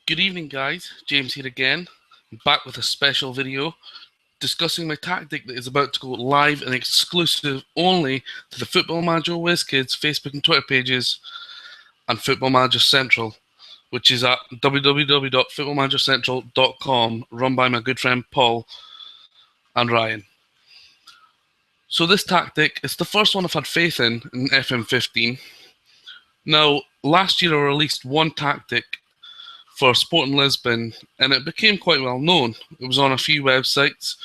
Good evening, guys. James here again, back with a special video discussing my tactic that is about to go live and exclusive only to the Football Manager WizKids Facebook and Twitter pages and Football Manager Central, which is at www.footballmanagercentral.com, run by my good friend Paul and Ryan. So this tactic is the first one I've had faith in FM15. Now, last year I released one tactic for Sporting Lisbon, and it became quite well known. It was on a few websites,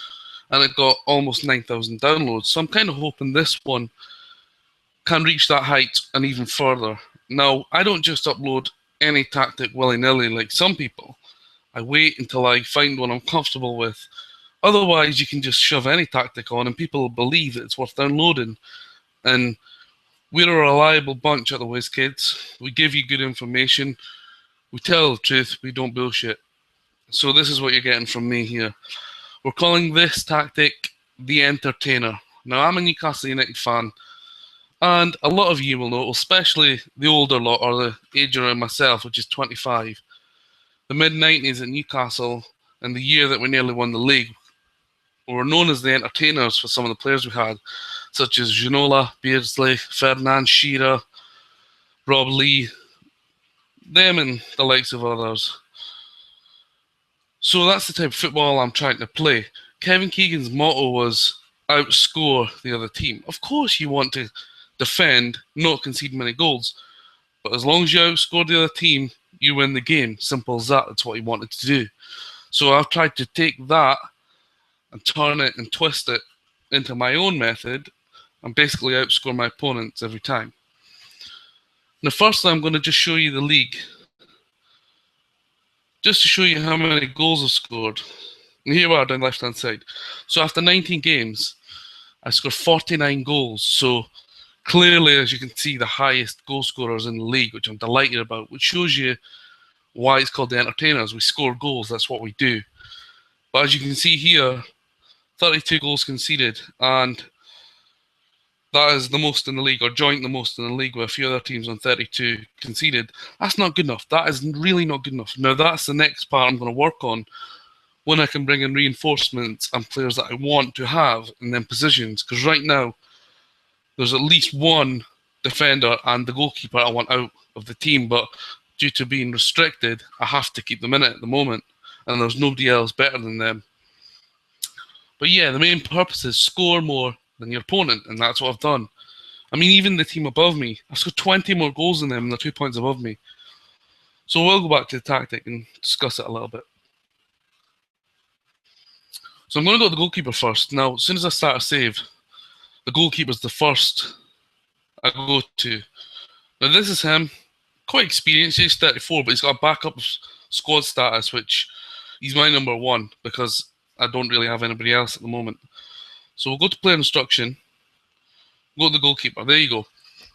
and it got almost 9,000 downloads. So I'm kind of hoping this one can reach that height and even further. Now, I don't just upload any tactic willy-nilly like some people. I wait until I find one I'm comfortable with. Otherwise, you can just shove any tactic on, and people believe that it's worth downloading. And we're a reliable bunch at the WizKids. We give you good information. We tell the truth, we don't bullshit. So this is what you're getting from me here. We're calling this tactic the Entertainer. Now, I'm a Newcastle United fan, and a lot of you will know, especially the older lot, or the age around myself, which is 25. The mid-90s at Newcastle, and the year that we nearly won the league, we were known as the Entertainers for some of the players we had, such as Ginola, Beardsley, Ferdinand, Shearer, Rob Lee, them and the likes of others. So that's the type of football I'm trying to play. Kevin Keegan's motto was outscore the other team. Of course you want to defend, not concede many goals. But as long as you outscore the other team, you win the game. Simple as that. That's what he wanted to do. So I've tried to take that and turn it and twist it into my own method and basically outscore my opponents every time. Now, firstly, I'm going to just show you the league, just to show you how many goals I've scored. And here we are down the left-hand side. So after 19 games, I scored 49 goals. So clearly, as you can see, the highest goal scorers in the league, which I'm delighted about, which shows you why it's called the Entertainers. We score goals, that's what we do. But as you can see here, 32 goals conceded, and that is the most in the league, or joint the most in the league, with a few other teams on 32 conceded. That's not good enough. That is really not good enough. Now, that's the next part I'm going to work on, when I can bring in reinforcements and players that I want to have in them positions. Because right now, there's at least one defender and the goalkeeper I want out of the team, but due to being restricted, I have to keep them in it at the moment, and there's nobody else better than them. But yeah, the main purpose is score more than your opponent, and that's what I've done. I mean, even the team above me, I've scored 20 more goals than them, and they're 2 points above me. So we'll go back to the tactic and discuss it a little bit. So I'm going to go to the goalkeeper first. Now, as soon as I start a save, the goalkeeper's the first I go to. Now, this is him. Quite experienced. He's 34, but he's got a backup squad status, which he's my number one, because I don't really have anybody else at the moment. So we'll go to player instruction, go to the goalkeeper. There you go.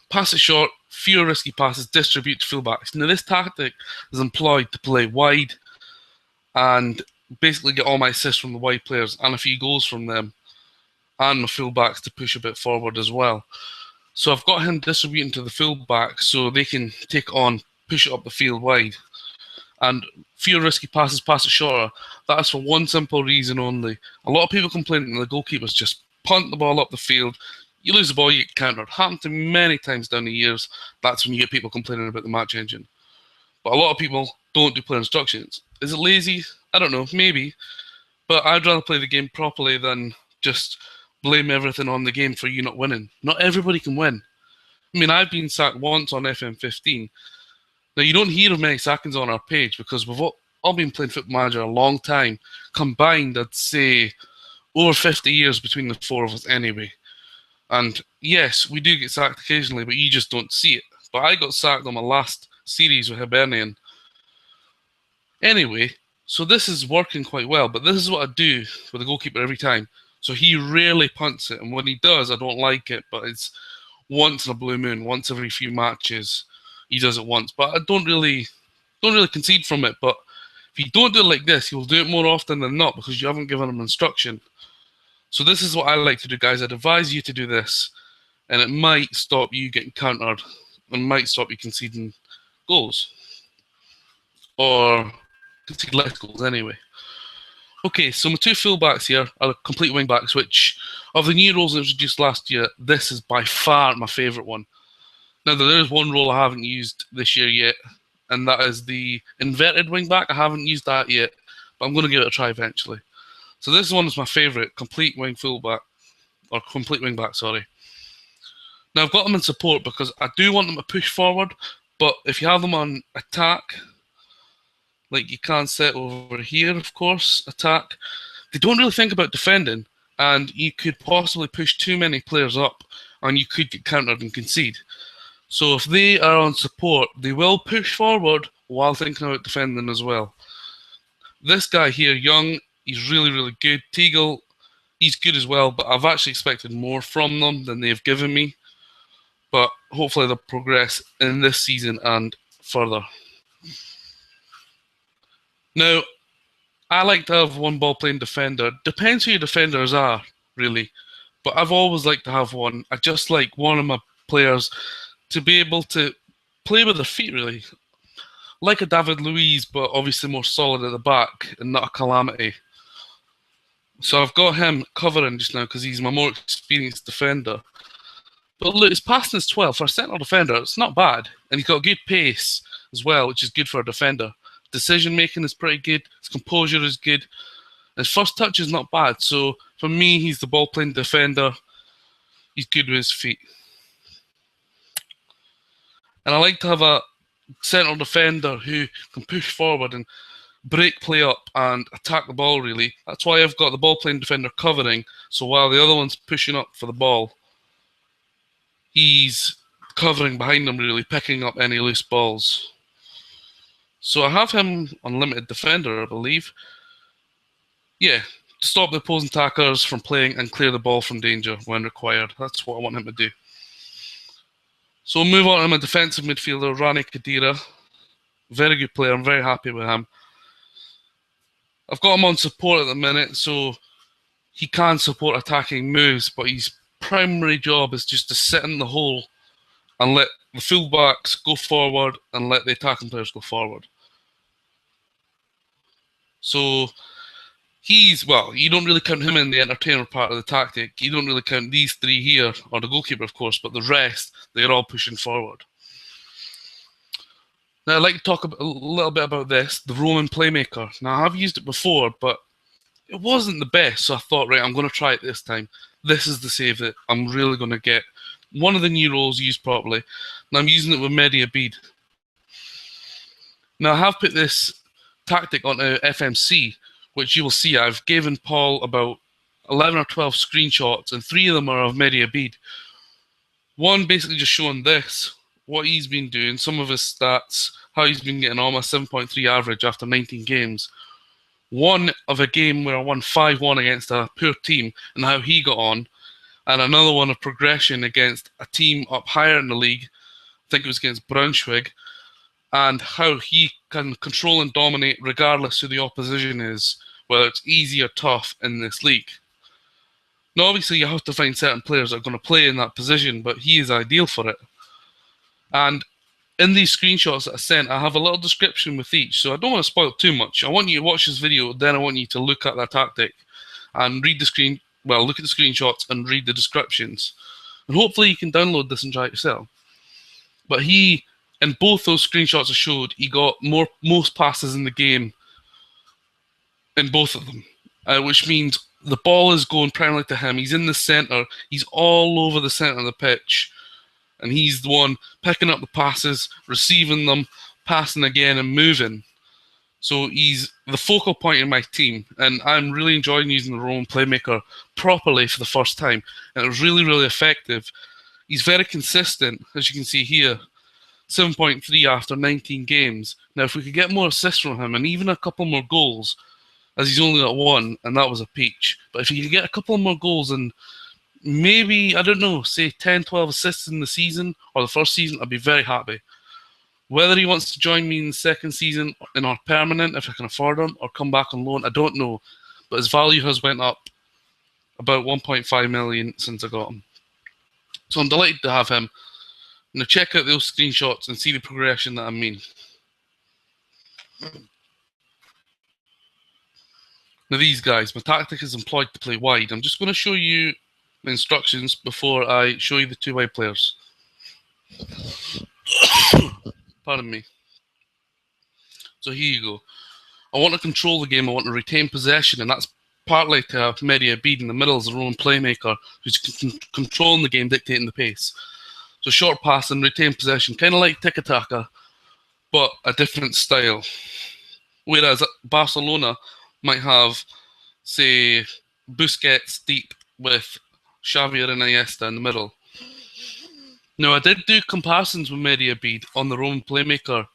Pass it short, fewer risky passes, distribute to fullbacks. Now, this tactic is employed to play wide and basically get all my assists from the wide players and a few goals from them, and my fullbacks to push a bit forward as well. So I've got him distributing to the fullbacks so they can take on, push it up the field wide. And fewer risky passes, pass it shorter. That is for one simple reason only. A lot of people complain that the goalkeepers just punt the ball up the field. You lose the ball, you get countered. Happened to me many times down the years. That's when you get people complaining about the match engine. But a lot of people don't do player instructions. Is it lazy? I don't know, maybe. But I'd rather play the game properly than just blame everything on the game for you not winning. Not everybody can win. I mean, I've been sacked once on FM15. Now, you don't hear of many sackings on our page because we've all been playing Football Manager a long time. Combined, I'd say over 50 years between the four of us anyway. And yes, we do get sacked occasionally, but you just don't see it. But I got sacked on my last series with Hibernian. Anyway, so this is working quite well, but this is what I do with the goalkeeper every time. So he rarely punts it, and when he does, I don't like it, but it's once in a blue moon, once every few matches. He does it once, but I don't really concede from it. But if you don't do it like this, he will do it more often than not because you haven't given him instruction. So this is what I like to do, guys. I'd advise you to do this, and it might stop you getting countered and might stop you conceding goals. Or concede less goals anyway. Okay, so my two fullbacks here are complete wing-backs, which, of the new roles introduced last year, this is by far my favourite one. Now, there is one role I haven't used this year yet, and that is the inverted wing-back. I haven't used that yet, but I'm going to give it a try eventually. So this one is my favourite, complete wing-back, sorry. Now, I've got them in support because I do want them to push forward, but if you have them on attack, like you can set over here, of course, attack, they don't really think about defending, and you could possibly push too many players up, and you could get countered and concede. So if they are on support, they will push forward while thinking about defending as well. This guy here, Young, he's really, really good. Teagle, he's good as well, but I've actually expected more from them than they've given me. But hopefully they'll progress in this season and further. Now, I like to have one ball-playing defender. Depends who your defenders are, really. But I've always liked to have one. I just like one of my players to be able to play with their feet, really. Like a David Luiz, but obviously more solid at the back and not a calamity. So I've got him covering just now because he's my more experienced defender. But look, his passing is 12. For a central defender, it's not bad. And he's got good pace as well, which is good for a defender. Decision-making is pretty good. His composure is good. His first touch is not bad. So for me, he's the ball-playing defender. He's good with his feet. And I like to have a central defender who can push forward and break play up and attack the ball, really. That's why I've got the ball-playing defender covering. So while the other one's pushing up for the ball, he's covering behind them, really, picking up any loose balls. So I have him on limited defender, I believe. Yeah, to stop the opposing attackers from playing and clear the ball from danger when required. That's what I want him to do. So we'll move on to my defensive midfielder, Rani Khedira. Very good player. I'm very happy with him. I've got him on support at the minute, so he can support attacking moves, but his primary job is just to sit in the hole and let the fullbacks go forward and let the attacking players go forward. So you don't really count him in the entertainer part of the tactic. You don't really count these three here, or the goalkeeper, of course, but the rest, they're all pushing forward. Now, I'd like to talk a little bit about this, the Roman Playmaker. Now, I've used it before, but it wasn't the best, so I thought, right, I'm going to try it this time. This is the save that I'm really going to get. One of the new roles used properly, and I'm using it with Media Bead. Now, I have put this tactic onto FMC, which you will see I've given Paul about 11 or 12 screenshots, and 3 of them are of Media Bead. One basically just showing this, what he's been doing, some of his stats, how he's been getting on, a 7.3 average after 19 games. One of a game where I won 5-1 against a poor team and how he got on, and another one of progression against a team up higher in the league, I think it was against Braunschweig, and how he can control and dominate regardless who the opposition is, whether it's easy or tough in this league. Now, obviously, you have to find certain players that are going to play in that position, but he is ideal for it. And in these screenshots that I sent, I have a little description with each, so I don't want to spoil too much. I want you to watch this video, then I want you to look at that tactic and look at the screenshots and read the descriptions. And hopefully you can download this and try it yourself. But he, in both those screenshots I showed, he got most passes in the game in both of them, which means the ball is going primarily to him. He's in the centre. He's all over the centre of the pitch. And he's the one picking up the passes, receiving them, passing again, and moving. So he's the focal point in my team. And I'm really enjoying using the Roman Playmaker properly for the first time. And it was really, really effective. He's very consistent, as you can see here. 7.3 after 19 games. Now, if we could get more assists from him and even a couple more goals, as he's only got 1, and that was a peach. But if he could get a couple more goals and maybe, I don't know, say 10, 12 assists in the season or the first season, I'd be very happy. Whether he wants to join me in the second season in our permanent, if I can afford him, or come back on loan, I don't know. But his value has went up about 1.5 million since I got him. So I'm delighted to have him. Now check out those screenshots and see the progression that I mean. Now these guys, my tactic is employed to play wide. I'm just going to show you the instructions before I show you the two wide players. Pardon me. So here you go. I want to control the game, I want to retain possession, and that's partly to Mehdi Abeid in the middle as a Roman playmaker who's controlling the game, dictating the pace. So short pass and retain possession, kind of like tiki-taka, but a different style. Whereas Barcelona might have, say, Busquets deep with Xavi and Iniesta in the middle. Now, I did do comparisons with Mehdi Abeid on the Roman playmaker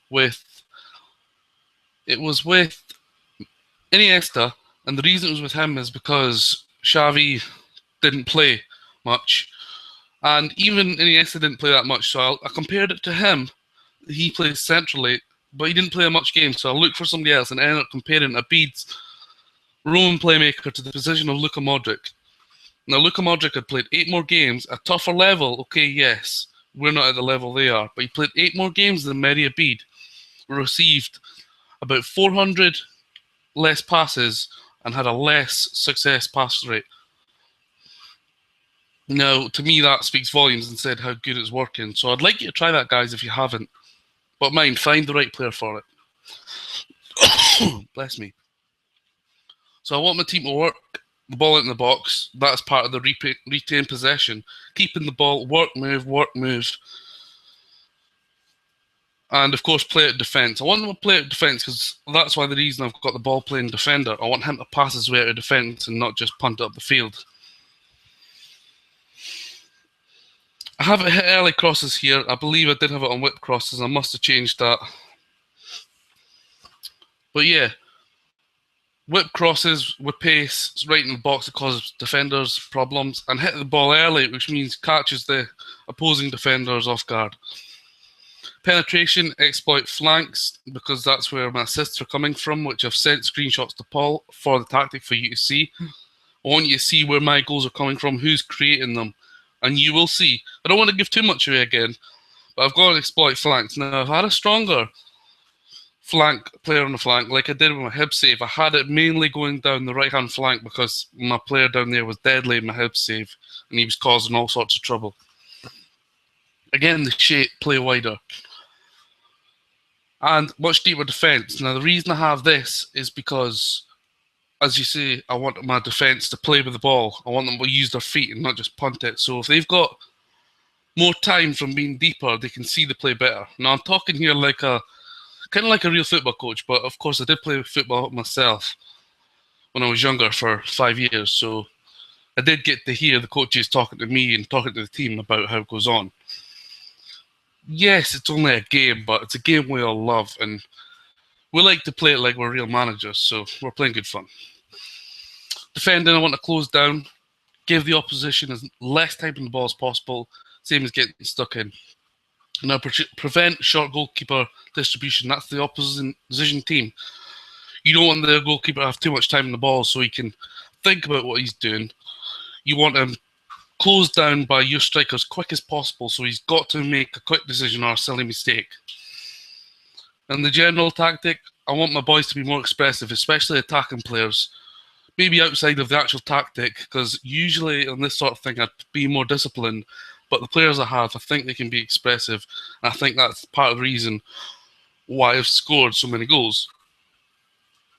it was with Iniesta, and the reason it was with him is because Xavi didn't play much, and even Iniesta didn't play that much, so I compared it to him. He plays centrally, but he didn't play much games, so I looked for somebody else and ended up comparing Abeid's Roman playmaker to the position of Luka Modric. Now, Luka Modric had played 8 more games, a tougher level, okay, yes, we're not at the level they are, but he played 8 more games than Mehdi Abeid, received about 400 less passes, and had a less success pass rate. Now, to me, that speaks volumes and said how good it's working. So I'd like you to try that, guys, if you haven't. But mind, find the right player for it. Bless me. So I want my team to work the ball out in the box. That's part of the retain possession. Keeping the ball, work, move, and of course play out defence. I want them to play out defence because that's why the reason I've got the ball playing defender. I want him to pass his way out of defence and not just punt it up the field. I haven't hit early crosses here. I believe I did have it on whip crosses. I must have changed that. But yeah, whip crosses with pace right in the box that causes defenders problems, and hit the ball early, which means catches the opposing defenders off guard. Penetration, exploit flanks, because that's where my assists are coming from, which I've sent screenshots to Paul for the tactic for you to see. I want you to see where my goals are coming from, who's creating them, and you will see. I don't want to give too much away again, but I've got to exploit flanks. Now, I've had a stronger flank player on the flank, like I did with my Hib save. I had it mainly going down the right-hand flank because my player down there was deadly in my Hib save, and he was causing all sorts of trouble. Again, the shape, play wider. And much deeper defence. Now, the reason I have this is because, as you see, I want my defence to play with the ball. I want them to use their feet and not just punt it. So if they've got more time from being deeper, they can see the play better. Now, I'm talking here like kind of like a real football coach, but of course I did play football myself when I was younger for 5 years. So I did get to hear the coaches talking to me and talking to the team about how it goes on. Yes, it's only a game, but it's a game we all love, and we like to play it like we're real managers, so we're playing good fun. Defending, I want to close down, give the opposition as less time on the ball as possible, same as getting stuck in. Now, prevent short goalkeeper distribution. That's the opposition team. You don't want the goalkeeper to have too much time on the ball so he can think about what he's doing. You want him closed down by your striker as quick as possible, so he's got to make a quick decision or a silly mistake. And the general tactic, I want my boys to be more expressive, especially attacking players. Maybe outside of the actual tactic, because usually on this sort of thing I'd be more disciplined, but the players I have, I think they can be expressive, and I think that's part of the reason why I've scored so many goals.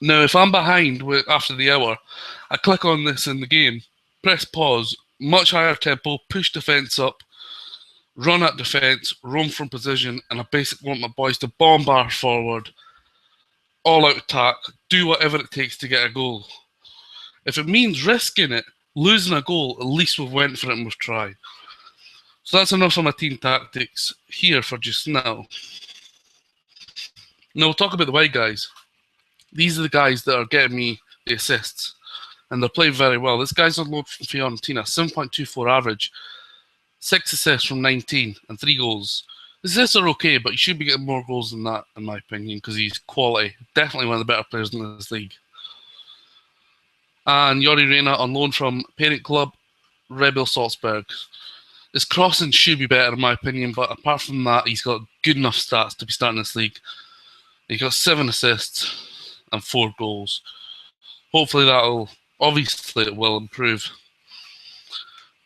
Now, if I'm behind after the hour, I click on this in the game, press pause, much higher tempo, push defence up, run at defence, roam from position, and I basically want my boys to bombard forward, all out attack, do whatever it takes to get a goal. If it means risking it, losing a goal, at least we've went for it and we've tried. So that's enough of my team tactics here for just now. Now we'll talk about the wide guys. These are the guys that are getting me the assists, and they're playing very well. This guy's on loan from Fiorentina, 7.24 average, 6 assists from 19, and 3 goals. The assists are okay, but he should be getting more goals than that, in my opinion, because he's quality. Definitely one of the better players in this league. And Yori Reina on loan from parent club, Red Bull Salzburg. His crossing should be better, in my opinion, but apart from that, he's got good enough stats to be starting this league. He got 7 assists and 4 goals. hopefully obviously it will improve.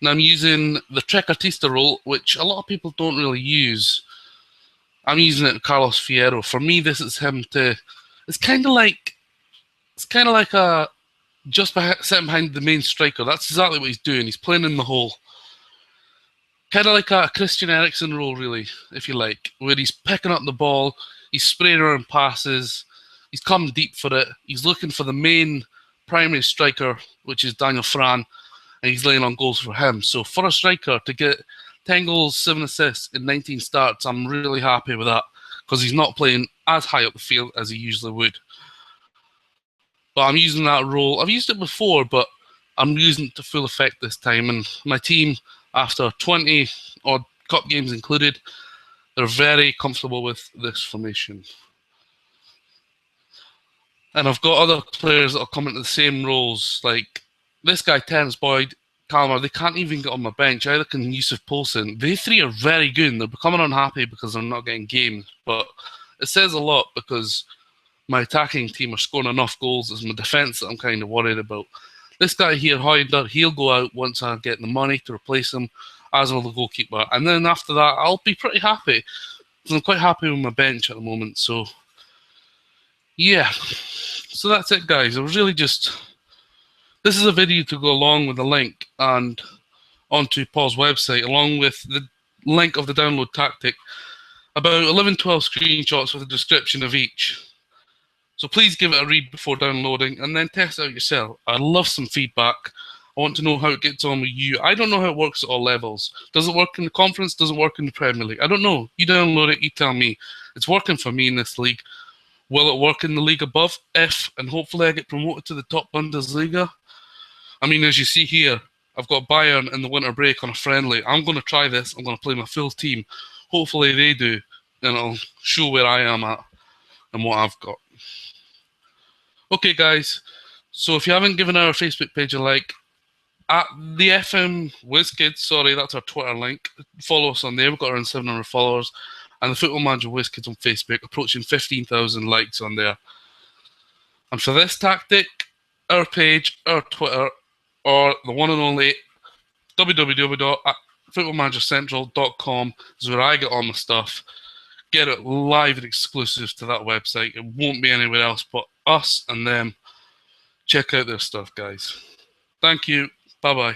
Now I'm using the Trequartista role, which a lot of people don't really use. I'm using it to Carlos Fierro. For me, this is him to. It's kind of like a sitting behind the main striker. That's exactly what he's doing. He's playing in the hole. Kind of like a Christian Eriksen role, really, if you like, where he's picking up the ball, he's spraying around passes, he's coming deep for it, he's looking for the main primary striker, which is Daniel Fran, and he's laying on goals for him. So for a striker to get 10 goals, 7 assists in 19 starts, I'm really happy with that, because he's not playing as high up the field as he usually would. But I'm using that role. I've used it before, but I'm using it to full effect this time. And my team, after 20 odd cup games included, they're very comfortable with this formation. And I've got other players that will come into the same roles, like this guy, Terence Boyd, Calmer. They can't even get on my bench. Either can Yusuf Poulsen. They three are very good, and they're becoming unhappy because they're not getting games. But it says a lot, because my attacking team are scoring enough goals. It's my defence that I'm kind of worried about. This guy here, Hoinder, he'll go out once I get the money to replace him, as will the goalkeeper. And then after that, I'll be pretty happy. I'm quite happy with my bench at the moment. So, yeah. So that's it, guys. I was really just... This is a video to go along with the link and onto Paul's website, along with the link of the download tactic. About 11-12 screenshots with a description of each. So please give it a read before downloading and then test it out yourself. I'd love some feedback. I want to know how it gets on with you. I don't know how it works at all levels. Does it work in the conference? Does it work in the Premier League? I don't know. You download it, you tell me. It's working for me in this league. Will it work in the league above? If, and hopefully I get promoted to the top Bundesliga. I mean, as you see here, I've got Bayern in the winter break on a friendly. I'm going to try this. I'm going to play my full team. Hopefully they do. And it'll show where I am at and what I've got. Okay, guys, so if you haven't given our Facebook page a like, at the FM WizKids, sorry, that's our Twitter link. Follow us on there. We've got around 700 followers. And the Football Manager WizKids on Facebook, approaching 15,000 likes on there. And for this tactic, our page, our Twitter, or the one and only www.footballmanagercentral.com is where I get all my stuff. Get it live and exclusive to that website. It won't be anywhere else but us and them. Check out their stuff, guys. Thank you. Bye-bye.